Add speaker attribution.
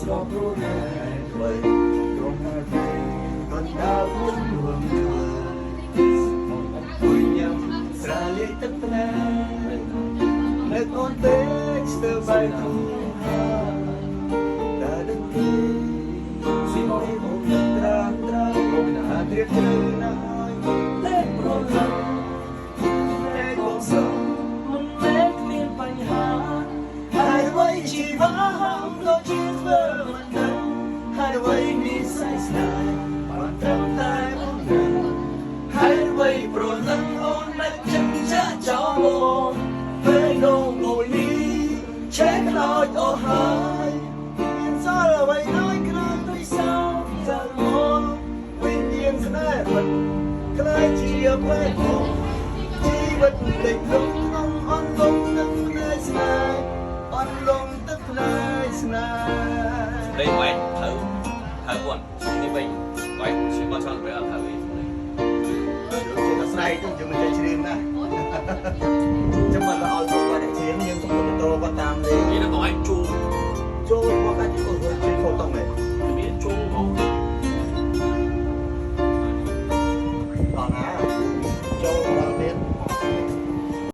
Speaker 1: ស្របព្រោះតែអ្វីត្រង់ណាទេគាត់ដើរពុនហួងមកអង្គុយញ៉ាំស្រាលាយទឹកថ្លានៅអូនពេកស្ទើរបែកខ្លួនតែដឹងទេស៊ីមកអូនត្រាត្រាអូនអាត្រៀបជ្រៅណាស់ហើយតែប្រឡាក់តែកុំសោមិនមែនគ្មានបញ្ហាហើយអ្វីជីវ៉ាហាំដូចជាធ្វើមិនដឹងហើយអ្វីមានស័យស្នេហ៍បានត្រឹមតែអូនដឹងហើយអ្វីប្រលឹងអូនមិនចិនចាក់ចោលអូនពេលនោះមួយនេះឆេះខ្លោចអស់ហើយមានសល់អ្វីដោយក្រៅទុយសោចាក់មកវិញ្ញាណស្នេហ៍មិនក្លាយជាពេលមកជីវិតលេចលំក្នុងអន់លំទឹកភ្នែកស្នេហ៍អន់លំទឹកភ្នែកស្នេហ៍
Speaker 2: đây quay thử quần đi mình quay chỉ có cho với thử đi
Speaker 1: Hãy subscribe cho kênh Ghiền Mì Gõ để không bỏ lỡ